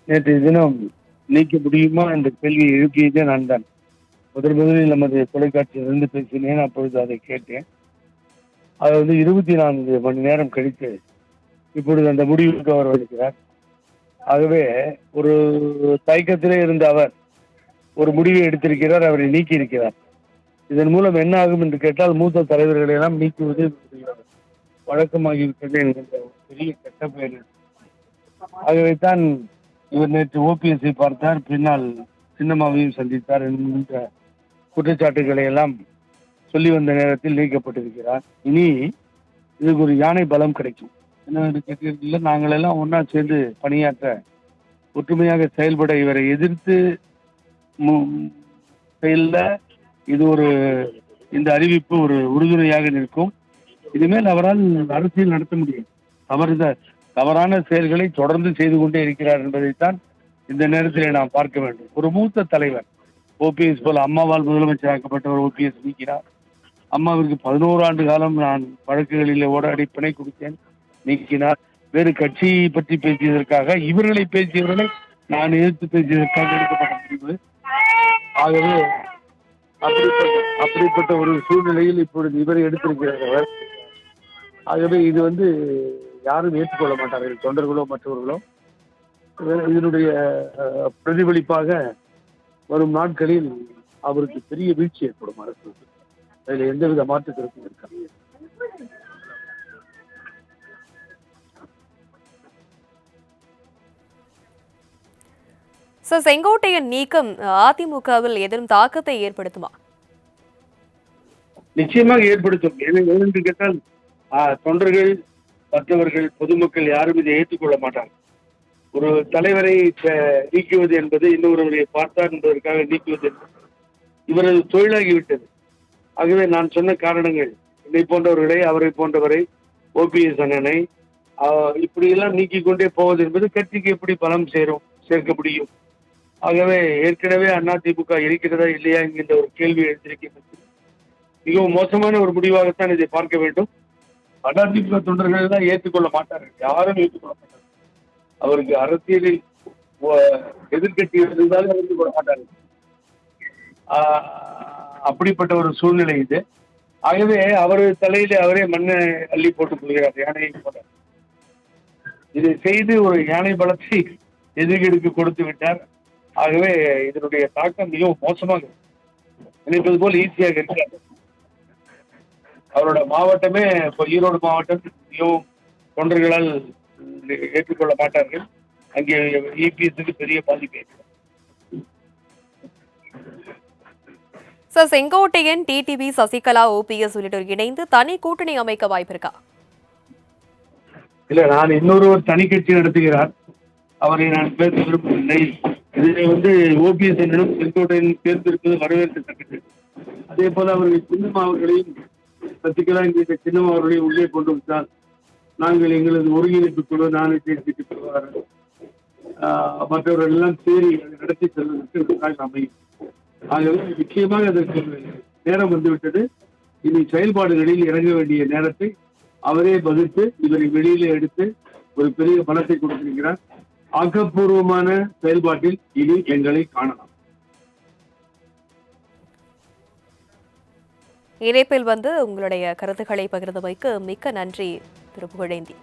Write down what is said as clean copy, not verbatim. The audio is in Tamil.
நேற்றைய தினம் நீக்க முடியுமா என்ற கேள்வியை எழுப்பியதே நான் தான். முதலில் நமது தொலைக்காட்சியிலிருந்து பேசினேன். அப்பொழுது அதை கேட்டேன். அதாவது 24 மணி நேரம் கழித்து இப்பொழுது அந்த முடிவுக்கு அவர் வருகிறார். ஆகவே ஒரு தயக்கத்திலே இருந்த அவர் ஒரு முடிவை எடுத்திருக்கிறார். அவரை நீக்கி இருக்கிறார். இதன் மூலம் என்ன ஆகும் என்று கேட்டால், மூத்த தலைவர்களை எல்லாம் நீக்குவது வழக்கமாகிவிட்டது என்கின்ற ஒரு பெரிய கெட்ட பெயர். ஆகவேதான் இவர் நேற்று ஓபிஎஸ்ஐ பார்த்தார், பின்னால் சின்னம்மாவையும் சந்தித்தார் என்கின்ற குற்றச்சாட்டுகளை எல்லாம் சொல்லி வந்த நேரத்தில் நீக்கப்பட்டிருக்கிறார். இனி இதுக்கு ஒரு யானை பலம் கிடைக்கும். என்னவென்று கேட்டீர்கள், நாங்கள் எல்லாம் ஒன்னா சேர்ந்து பணியாற்ற, ஒற்றுமையாக செயல்பட, இவரை எதிர்த்து செயல்ல இது இந்த அறிவிப்பு ஒரு உறுதுணையாக நிற்கும். இனிமேல் அவரால் அரசியல் நடத்த முடியும். தவறான செயல்களை தொடர்ந்து செய்து கொண்டே இருக்கிறார் என்பதைத்தான் இந்த நேரத்தில் நாம் பார்க்க வேண்டும். ஒரு மூத்த தலைவர் ஓபிஎஸ் போல, அம்மாவால் முதலமைச்சராக்கப்பட்டவர் ஓபிஎஸ் நீக்கிறார். அம்மாவிற்கு 11 ஆண்டு காலம் நான் வழக்குகளில் ஓடாடி பிணை கொடுத்தேன், நீக்கினார். வேறு கட்சியை பற்றி பேசியதற்காக, இவர்களை பேசியவர்களை நான் எதிர்த்து பேசியதற்காக எடுக்கப்பட்ட முடிவு. ஆகவே அப்படிப்பட்ட ஒரு சூழ்நிலையில் இப்பொழுது இவரை எடுத்திருக்கிறார். ஆகவே இது யாரும் ஏற்றுக்கொள்ள மாட்டார்கள், தொண்டர்களோ மற்றவர்களோ. இதனுடைய பிரதிபலிப்பாக வரும் நாட்களில் அவருக்கு பெரிய வீழ்ச்சி ஏற்படும் அரசு. அதில் எந்தவித மாற்று கருத்தும் இருக்காது. செங்கோட்டையன் நீக்கம் அதிமுகவில் ஏதேனும் தாக்கத்தை ஏற்படுத்துமா? நிச்சயமாக ஏற்படுத்தும். ஏனென்று கேட்டால் தொண்டர்கள், மற்றவர்கள், பொதுமக்கள் யாரும் இதை ஏற்றுக்கொள்ள மாட்டார்கள். ஒரு தலைவரை நீக்குவது என்பது, இன்னொருவரை பார்த்தார் என்பதற்காக நீக்குவது என்பது இவரது தொழிலாகிவிட்டது. ஆகவே நான் சொன்ன காரணங்கள், என்னை போன்றவர்களை, அவரை போன்றவரை, ஓபிஎஸ் அண்ணனை இப்படியெல்லாம் நீக்கிக் கொண்டே போவது என்பது கட்சிக்கு எப்படி பலம் சேர்க்க முடியும்? ஆகவே ஏற்கனவே அதிமுக இருக்கிறதா இல்லையா என்கின்ற ஒரு கேள்வி எழுந்திருக்கிறது. மிகவும் மோசமான ஒரு முடிவாகத்தான் இதை பார்க்க வேண்டும். அதிமுக தொண்டர்கள் எல்லாம் ஏற்றுக்கொள்ள மாட்டார்கள், யாரும் ஏற்றுக்கொள்ள மாட்டார்கள். அவருக்கு அரசியலில் எதிர்கட்சி இருந்தாலும் ஏற்றுக்கொள்ள மாட்டார்கள். அப்படிப்பட்ட ஒரு சூழ்நிலை இது. ஆகவே அவர் தலையில அவரே மண்ணை அள்ளி போட்டுக் கொள்கிறார், யானையை போல. இதை செய்து ஒரு யானை பலத்தை எதிர்கட்சிக்கு கொடுத்து விட்டார். ஆகவே இதனுடைய தாக்கம் மிகவும் மோசமாக நினைப்பது போல் ஈஸியாக இருக்கிறார். அவரோட மாவட்டமே, இப்போ ஈரோடு மாவட்டம் மிகவும் தொண்டர்களால் ஏற்றுக்கொள்ள மாட்டார்கள். அங்கே இபிஎஸ்க்கு பெரிய பாதிப்பு. செங்கோட்டையன், டிடிவி, சசிகலா, ஓபிஎஸ் உள்ளிட்டோர் இணைந்து தனி கூட்டணி அமைக்க வாய்ப்பு இருக்கா? இல்ல, நான் இன்னொருவர் தனி கட்சி நடத்துகிறார், அவரை நான் பேச விரும்பவில்லை. இதில் ஓபிஎஸ் என்னிடம் செங்கோட்டையன் தேர்ந்தெடுப்பது வரவேற்கத்தக்கது. அதே போல அவர்கள் சின்னம்மா அவர்களையும், சசிகலா என்கிற சின்னம்மா அவர்களையும் உள்ளே கொண்டு விட்டால், நாங்கள் எங்களது ஒருங்கிணைப்பு குழு, நானே தேர்ந்தெடுத்து பெறுவார்கள், மற்றவர்கள் எல்லாம் சேரி அதை நடத்தி செல்வதற்கு அமையும். ஆகவே நிச்சயமாக அதற்கு நேரம் வந்துவிட்டது. இனி செயல்பாடுகளில் இறங்க வேண்டிய நேரத்தை அவரே வகுத்து இவரை வெளியில எடுத்து ஒரு பெரிய பலத்தை கொடுத்திருக்கிறார். ஆக்கப்பூர்வமான செயல்பாட்டில் இனி எங்களை காணலாம். இணைப்பில் உங்களுடைய கருத்துக்களை பகிர்ந்தமைக்கு மிக்க நன்றி திரு புகழேந்தி.